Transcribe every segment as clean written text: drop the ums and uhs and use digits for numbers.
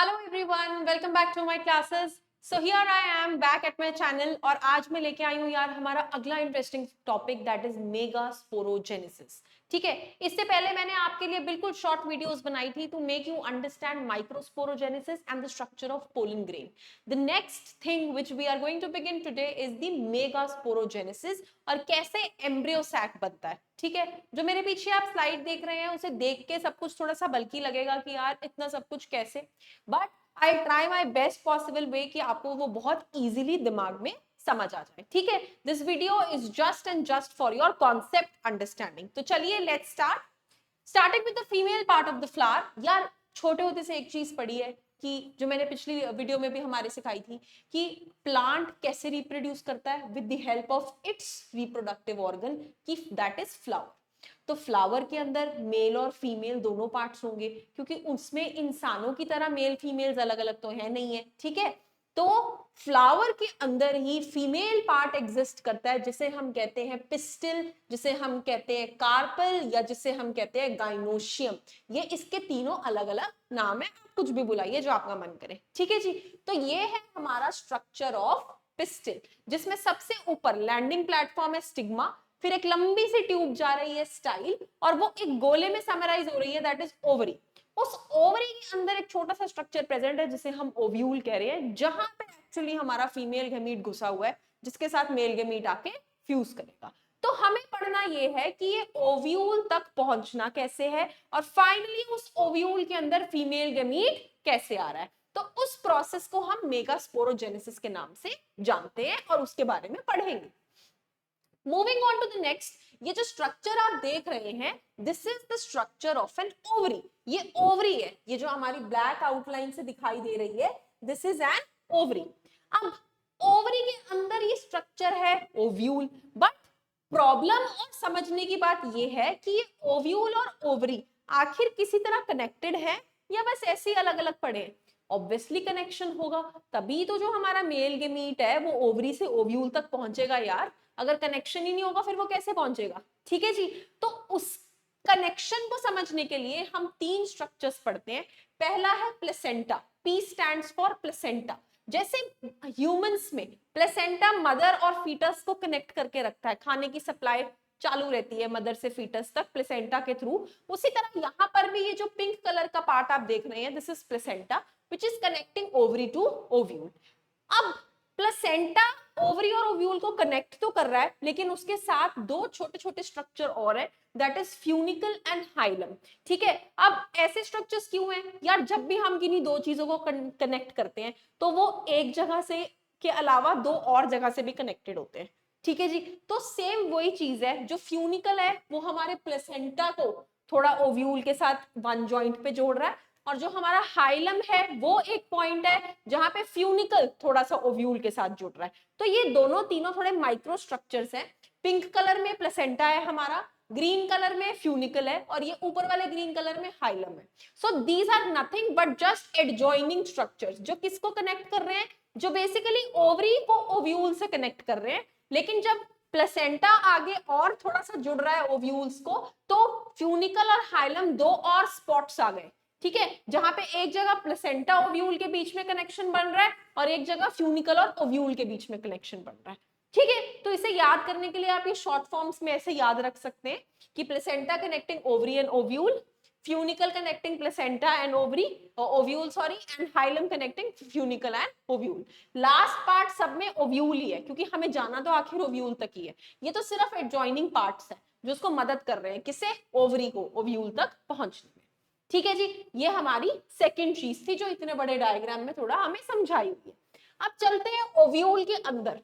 Hello everyone, welcome back to my classes. So here I am back at my channel और आज मैं लेके आई हूँ यार हमारा अगला interesting topic that is megasporogenesis. ठीक है, इससे पहले मैंने आपके लिए बिल्कुल शॉर्ट वीडियोस बनाई थी to make you understand microsporogenesis and the structure of pollen grain. The next thing which we are going to begin today is the megasporogenesis और कैसे एम्ब्रियो सैक बनता है। ठीक है, जो मेरे पीछे आप स्लाइड देख रहे हैं उसे देख के सब कुछ थोड़ा सा बल्कि लगेगा कि यार इतना सब कुछ कैसे, but I try my best possible way कि आपको वो बहुत इजीली दिमाग में समझ आ जाए। ठीक है, this video is just and just for your concept understanding. तो चलिए let's start. Starting with the female part of the flower. यार छोटे होते से एक चीज पढ़ी है कि जो मैंने पिछली वीडियो में भी हमारे सिखाई थी कि प्लांट कैसे रिप्रोड्यूस करता है with the help of its reproductive organ, कि दैट इज फ्लावर। तो फ्लावर के अंदर मेल और फीमेल दोनों पार्ट्स होंगे क्योंकि उसमें इंसानों की तरह मेल फीमेल्स अलग अलग तो है नहीं है। ठीक है, तो फ्लावर के अंदर ही फीमेल पार्ट एग्जिस्ट करता है जिसे हम कहते हैं पिस्टिल, जिसे हम कहते हैं कार्पल या जिसे हम कहते हैं गाइनोशियम। ये इसके तीनों अलग अलग नाम है, आप कुछ भी बुलाइए जो आपका मन करे। ठीक है जी, तो ये है हमारा स्ट्रक्चर ऑफ पिस्टिल, जिसमें सबसे ऊपर लैंडिंग प्लेटफॉर्म है स्टिग्मा, फिर एक लंबी सी ट्यूब जा रही है स्टाइल और वो एक गोले में समराइज हो रही है दैट इज ओवरी। उस ओवरी के अंदर एक छोटा सा स्ट्रक्चर प्रेजेंट है जिसे हम ओव्यूल कह रहे हैं, जहां पे एक्चुअली हमारा फीमेल गैमीट घुसा हुआ है जिसके साथ मेल गैमीट आके फ्यूज करेगा। तो हमें पढ़ना ये है कि ये ओव्यूल तक पहुंचना कैसे है और फाइनली उस ओव्यूल के अंदर फीमेल गैमीट कैसे आ रहा है। तो उस प्रोसेस को हम मेगास्पोरोजेनेसिस के नाम से जानते हैं और उसके बारे में पढ़ेंगे। Moving on to the next, ये जो स्ट्रक्चर आप देख रहे हैं this is the structure of an ovary. ये ओवरी है, ये जो हमारी ब्लैक आउटलाइन से दिखाई दे रही है दिस इज एन ओवरी। अब ओवरी के अंदर ये स्ट्रक्चर है ओव्यूल, बट प्रॉब्लम और समझने की बात ये है कि ये ओव्यूल और ओवरी आखिर किसी तरह कनेक्टेड है या बस ऐसे ही अलग अलग पड़े हैं। ऑब्वियसली कनेक्शन होगा, तभी तो जो हमारा मेल गेमीट है वो ओवरी से ओव्यूल तक पहुंचेगा यार। अगर कनेक्शन ही नहीं होगा फिर वो कैसे पहुंचेगा। ठीक है जी, तो उस कनेक्शन को समझने के लिए हम तीन स्ट्रक्चर्स पढ़ते हैं। पहला है placenta, P stands for placenta. जैसे ह्यूमंस में प्लेसेंटा मदर और फीटस को कनेक्ट करके रखता है, खाने की सप्लाई चालू रहती है मदर से फीटस तक प्लेसेंटा के थ्रू, उसी तरह यहां पर भी ये जो पिंक कलर का पार्ट आप देख रहे हैं this is placenta which is connecting ovary to ovule. अब प्लेसेंटा ओवरी और ओव्यूल को कनेक्ट तो कर रहा है लेकिन उसके साथ दो छोटे छोटे स्ट्रक्चर और है that is funicle and hilum. ठीक है, अब ऐसे स्ट्रक्चर्स क्यों हैं यार, जब भी हम किन्हीं दो चीजों को कनेक्ट करते हैं तो वो एक जगह से के अलावा दो और जगह से भी कनेक्टेड होते हैं। ठीक है जी, तो सेम वही चीज है, जो फ्यूनिकल है वो हमारे प्लेसेंटा को थोड़ा ओव्यूल के साथ वन जॉइंट पे जोड़ रहा है और जो हमारा हाइलम है वो एक पॉइंट है जहां पे फ्यूनिकल थोड़ा सा ओव्यूल के साथ जुड़ रहा है। तो ये दोनों तीनों थोड़े माइक्रो स्ट्रक्चर्स हैं। पिंक कलर में प्लेसेंटा है हमारा, ग्रीन कलर में फ्यूनिकल है और ये ऊपर वाले ग्रीन कलर में हाइलम है। So these are nothing but just adjoining structures जो किसको कनेक्ट कर रहे हैं, जो बेसिकली ओवरी को ओव्यूल से कनेक्ट कर रहे हैं। लेकिन जब प्लेसेंटा आगे और थोड़ा सा जुड़ रहा है ओव्यूल्स को तो फ्यूनिकल और हाइलम दो और स्पॉट्स आ गए। ठीक है, जहां पे एक जगह प्लेसेंटा ओव्यूल के बीच में कनेक्शन बन रहा है और एक जगह फ्यूनिकल और ओव्यूल के बीच में कनेक्शन बन रहा है। ठीक है, तो इसे याद करने के लिए आप ये शॉर्ट फॉर्म्स में ऐसे याद रख सकते हैं कि placenta connecting ovary and ovule, funicle connecting placenta and ovary ovule sorry, and hilum connecting funicle and ovule. Last part सब में ओव्यूल ही है क्योंकि हमें जाना तो आखिर ओव्यूल तक ही है। ये तो सिर्फ एडजॉइनिंग पार्ट्स है जो उसको मदद कर रहे हैं किसे, ओवरी को ओव्यूल तक पहुंचने में। ठीक है जी, ये हमारी सेकंड चीज थी जो इतने बड़े डायग्राम में थोड़ा हमें समझाई हुई है। अब चलते हैं ओव्यूल के अंदर।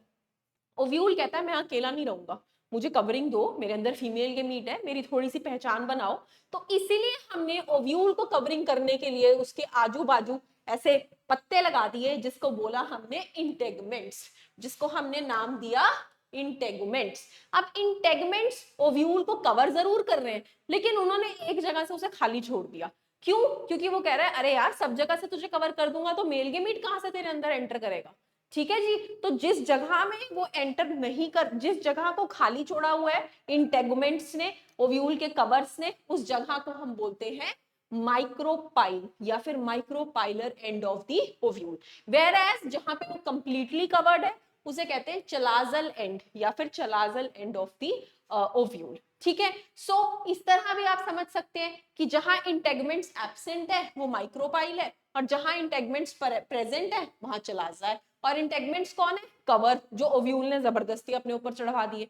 ओव्यूल कहता है मैं अकेला नहीं रहूंगा, मुझे कवरिंग दो, मेरे अंदर फीमेल के मीट है, मेरी थोड़ी सी पहचान बनाओ। तो इसीलिए हमने ओव्यूल को कवरिंग करने के लिए उसके आजू बाजू ऐसे पत्ते लगा दिए जिसको बोला हमने इंटेगमेंट्स, जिसको हमने नाम दिया इंटेगमेंट्स। अब इंटेगमेंट्स ओव्यूल को कवर जरूर कर रहे हैं लेकिन उन्होंने एक जगह से उसे खाली छोड़ दिया। क्यों? क्योंकि वो कह रहा है अरे यार सब जगह से तुझे कवर कर दूंगा तो मेल गेमीट कहां से तेरे अंदर एंटर करेगा। ठीक है जी, तो जिस जगह में वो एंटर नहीं कर, जिस जगह को खाली छोड़ा हुआ है इंटेगमेंट्स ने ओव्यूल के कवर्स ने, उस जगह को हम बोलते हैं माइक्रोपाइल या फिर micropylar end of the ovule. Whereas जहां पे वो कंप्लीटली कवर्ड है उसे कहते हैं चलाजल एंड या फिर chalazal end of the ovule. ठीक है, सो इस तरह भी आप समझ सकते हैं कि जहां इंटेगमेंट्स एब्सेंट है वो माइक्रोपाइल है और जहां इंटेगमेंट्स प्रेजेंट है वहां चलाजा है। और इंटेगमेंट्स कौन है? कवर, जो ओव्यूल ने जबरदस्ती अपने ऊपर चढ़वा दिए।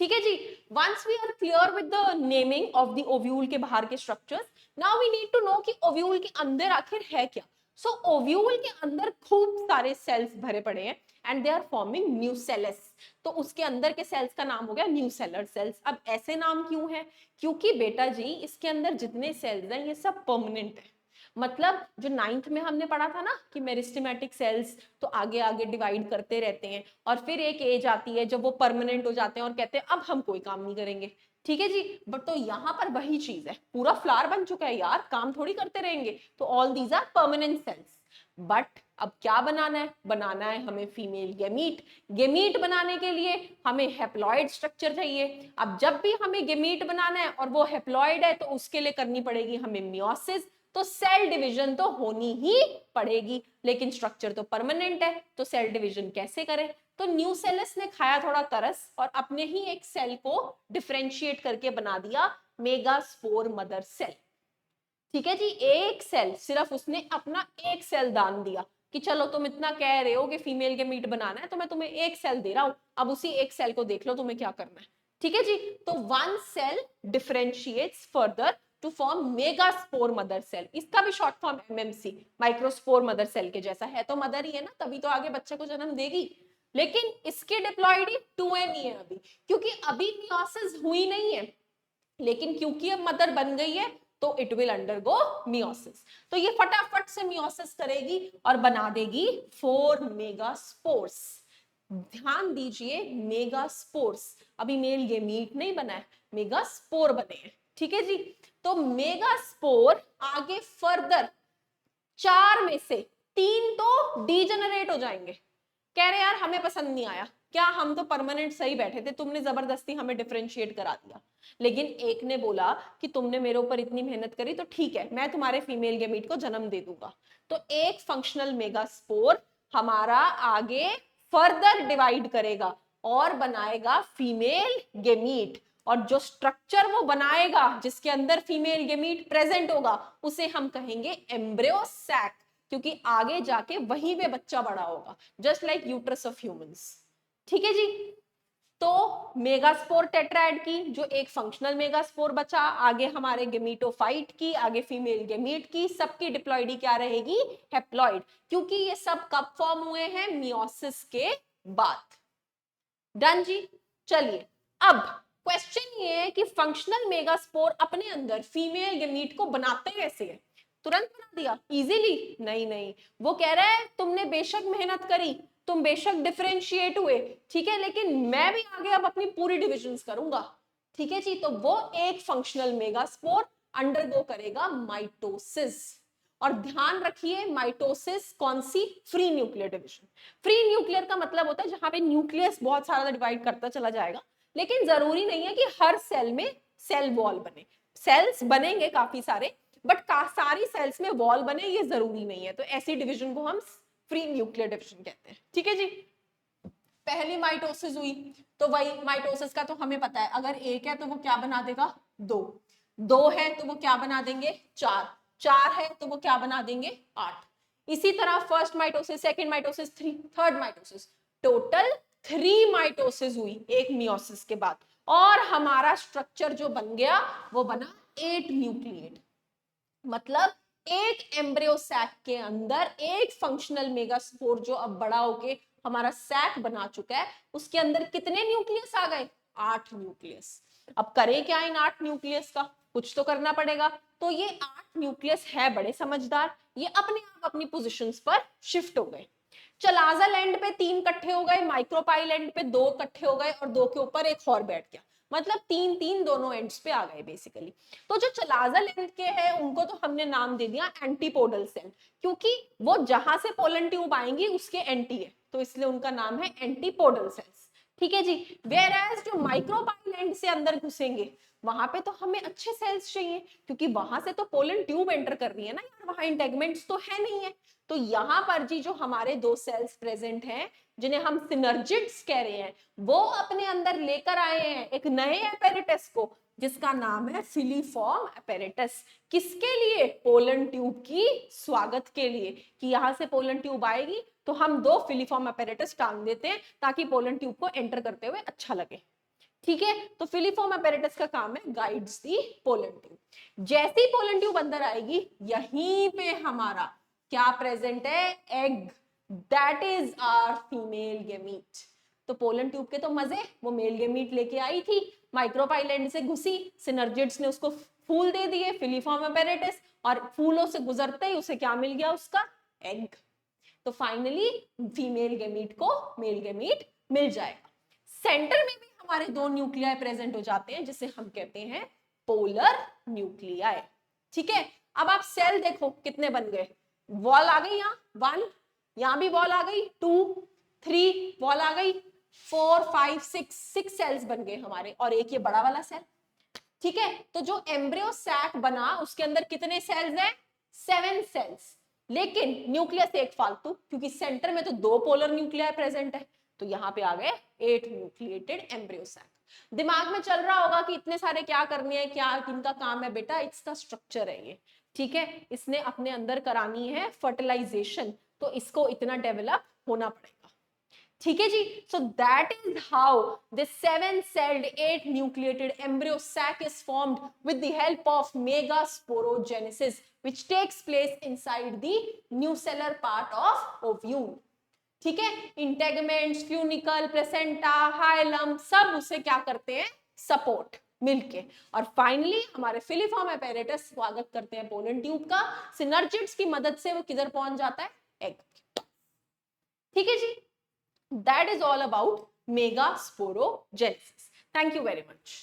ठीक है जी, once we are clear with the naming of the ovule के बाहर के structures, now we need to know कि ओव्यूल के अंदर आखिर है क्या। सो ओव्यूल के अंदर खूब सारे सेल्स भरे पड़े हैं and they are forming nucellus. तो उसके अंदर के सेल्स का नाम हो गया न्यूसेलर सेल्स। अब ऐसे नाम क्यों है? क्योंकि बेटा जी इसके अंदर जितने सेल्स हैं ये सब परमानेंट है। मतलब जो 9th में हमने पढ़ा था ना कि मेरिस्टेमेटिक सेल्स तो आगे आगे डिवाइड करते रहते हैं और फिर एक एज आती है जब वो परमानेंट हो जाते हैं और कहते हैं अब हम कोई काम नहीं करेंगे। ठीक है जी, बट तो यहाँ पर वही चीज है, पूरा फ्लावर बन चुका है यार, काम थोड़ी करते रहेंगे, तो all these are permanent cells. But अब क्या बनाना है? बनाना है हमें फीमेल गेमीट। गेमीट बनाने के लिए हमें हेप्लॉइड स्ट्रक्चर चाहिए। अब जब भी हमें गेमीट बनाना है और वो हेप्लॉइड है तो उसके लिए करनी पड़ेगी हमें मियोसिस। तो सेल डिवीजन तो होनी ही पड़ेगी, लेकिन स्ट्रक्चर तो परमानेंट है, तो सेल डिवीजन कैसे करें? तो न्यूसेलस ने खाया थोड़ा तरस और अपने ही एक सेल को डिफरेंशिएट करके बना दिया मेगास्पोर मदर सेल। ठीक है जी, एक सेल, सिर्फ उसने अपना एक सेल दान दिया कि चलो तुम इतना कह रहे हो कि फीमेल के मीट बनाना है तो मैं तुम्हें एक सेल दे रहा हूं, अब उसी एक सेल को देख लो तुम्हें क्या करना है। ठीक है जी, तो one cell differentiates further to form megaspore mother cell. इसका भी short form MMC, microspore mother cell के जैसा है, तो मदर ही है ना, तभी तो आगे बच्चे को जन्म देगी। लेकिन इसकी डिप्लॉइडी 2m ही है अभी, क्योंकि अभी मियोसिस हुई नहीं है, लेकिन क्योंकि अब मदर बन गई है तो इट विल अंडरगो मियोसिस। तो ये फटाफट से मियोसिस करेगी और बना देगी 4 मेगास्पोर्स। ध्यान दीजिए, मेगास्पोर्स, अभी मेल गेमीट नहीं बना है, मेगास्पोर बने हैं। ठीक है जी, तो मेगास्पोर आगे फर्दर 4 में से 3 तो डीजेनरेट हो जाएंगे। कह रहे यार हमें पसंद नहीं आया, क्या हम तो परमानेंट सही बैठे थे, तुमने जबरदस्ती हमें डिफरेंशिएट करा दिया। लेकिन एक ने बोला कि तुमने मेरे ऊपर इतनी मेहनत करी तो ठीक है, मैं तुम्हारे फीमेल गेमीट को जन्म दे दूंगा। तो एक फंक्शनल मेगास्पोर हमारा आगे फर्दर डिवाइड करेगा और बनाएगा फीमेल गेमीट। और जो स्ट्रक्चर वो बनाएगा जिसके अंदर फीमेल गेमीट प्रेजेंट होगा उसे हम कहेंगे एम्ब्रियो सैक, क्योंकि आगे जाके वहीं पे बच्चा बड़ा होगा, just like uterus of humans. ठीक है जी, तो मेगास्पोर टेट्राएड की जो एक फंक्शनल मेगास्पोर बचा, आगे हमारे गेमीटोफाइट की, आगे फीमेल गेमीट की, सबकी डिप्लॉइडी क्या रहेगी? हेप्लॉइड, क्योंकि ये सब कब फॉर्म हुए हैं? मियोसिस के बाद। डन जी। चलिए, अब क्वेश्चन ये है कि फंक्शनल मेगास्पोर अपने अंदर फीमेल गेमीट को बनाते कैसे है? तुरंत बना दिया इजीली? नहीं नहीं, वो कह रहा है तुमने बेशक मेहनत करी, तुम बेशक डिफरेंशिएट हुए, ठीक है, लेकिन मैं भी आगे अब अपनी पूरी डिविजन्स करूंगा। ठीक है जी, तो वो एक फंक्शनल मेगास्पोर अंडरगो करेगा माइटोसिस। और ध्यान रखिए, माइटोसिस कौन सी? Free nuclear division. Free nuclear का मतलब होता है जहां पे न्यूक्लियस बहुत सारा डिवाइड करता चला जाएगा, लेकिन जरूरी नहीं है कि हर सेल में सेल वॉल बने। सेल्स बनेंगे काफी सारे, बट सारी सेल्स में वॉल बने ये जरूरी नहीं है, तो ऐसी डिवीजन को हम फ्री न्यूक्लियर डिवीजन कहते हैं। ठीक है जी, पहली माइटोसिस हुई तो वही माइटोसिस का तो हमें पता है, अगर एक है तो वो क्या बना देगा? 2, 2 है तो वो क्या बना देंगे? 4, 4 है तो वो क्या बना देंगे? 8। इसी तरह first mitosis, second mitosis, third mitosis, total 3 mitosis हुई एक मियोसिस के बाद, और हमारा स्ट्रक्चर जो बन गया वो बना 8 न्यूक्लिएट। मतलब एक एम्ब्रियो सैक के अंदर एक फंक्शनल मेगास्पोर जो अब बड़ा होके हमारा सैक बना चुका है, उसके अंदर कितने न्यूक्लियस आ गए? 8 न्यूक्लियस। अब करें क्या इन 8 न्यूक्लियस का? कुछ तो करना पड़ेगा। तो ये 8 न्यूक्लियस है बड़े समझदार, ये अपने आप अपनी पोजीशंस पर शिफ्ट हो गए। चलाजल एंड पे 3 इकट्ठे हो गए, माइक्रोपाइल एंड पे 2 इकट्ठे हो गए और 2 के ऊपर एक और बैठ गया, मतलब 3-3 दोनों एंड्स पे आ गए बेसिकली। तो जो चलाजल एंड के हैं उनको तो हमने नाम दे दिया एंटीपोडल सेल, क्योंकि वो जहां से पोलन ट्यूब आएंगी उसके एंटी है, तो इसलिए उनका नाम है एंटीपोडल सेल्स। ठीक है जी, वेयर एज जो माइक्रोपाइल एंड से अंदर घुसेंगे वहां पे तो हमें अच्छे सेल्स चाहिए, क्योंकि वहां से तो पोलन ट्यूब एंटर कर रही है ना यार, वहां इंटेगमेंट्स तो है नहीं है। तो यहाँ पर जी जो हमारे दो सेल्स प्रेजेंट हैं, जिन्हें हम सिनर्जिड्स कह रहे हैं, वो अपने अंदर लेकर आए हैं एक नए एपेरेटस को, जिसका नाम है फिलीफॉर्म एपेरेटस। किसके लिए? पोलन ट्यूब की स्वागत के लिए, कि यहां से पोलन ट्यूब आएगी तो हम दो फिलीफॉर्म एपेरेटस टांग देते हैं ताकि पोलन ट्यूब को एंटर करते हुए अच्छा लगे। ठीक है, तो फिलीफॉर्म एपेरेटस का काम है गाइड्स दी पोलन ट्यूब। जैसे ही पोलन ट्यूब अंदर आएगी, यहीं पे हमारा क्या प्रेजेंट है? Egg, that is our female gamete. तो पोलन ट्यूब के तो मजे, वो मेल गेमीट लेके आई थी, माइक्रोपाइलेंड से घुसी, सिनर्जिड्स ने उसको फूल दे दिए फिलीफॉर्म एपेरेटस, और फूलों से गुजरते ही उसे क्या मिल गया? उसका एग। तो फाइनली फीमेल गेमीट को मेल गेमीट मिल जाएगा। सेंटर में भी हमारे दो न्यूक्लियाई प्रेजेंट हो जाते हैं, जिसे हम कहते हैं पोलर न्यूक्लियाई। ठीक है, अब आप सेल देखो कितने बन गए। वॉल आ गई, यहाँ 1, यहां भी वॉल आ गई 2, 3 वॉल आ गई, 4, 5, 6 सेल्स बन गए हमारे, और एक ये बड़ा वाला सेल। ठीक है, तो जो एम्ब्रियो सैक बना उसके अंदर कितने सेल्स हैं? 7 सेल्स। लेकिन न्यूक्लियस एक फालतू, क्योंकि सेंटर में तो दो पोलर न्यूक्लियाई प्रेजेंट है, तो यहां पे आ गए 8 न्यूक्लिएटेड एम्ब्रियो सैक। दिमाग में चल रहा होगा कि इतने सारे क्या करने हैं, क्या इनका काम है? बेटा इट्स द स्ट्रक्चर है ये। ठीक है, इसने अपने अंदर करानी है फर्टिलाइजेशन, तो इसको इतना डेवलप होना पड़ेगा। ठीक है जी, so that is how this 7-celled 8-nucleated embryo sac is formed with the help of megasporogenesis, which takes place inside the nucellar part of ovule. ठीक है, इंटेगमेंट्स, फ्यूनिकल, प्लेसेंटा, हाइलम, सब उसे क्या करते हैं? सपोर्ट मिलके। और फाइनली हमारे फिलीफॉर्म एपेरेटस स्वागत करते हैं पोलन ट्यूब का, सिनर्जिड्स की मदद से वो किधर पहुंच जाता है? एग। ठीक है जी, that is all about megasporogenesis. Thank you very much.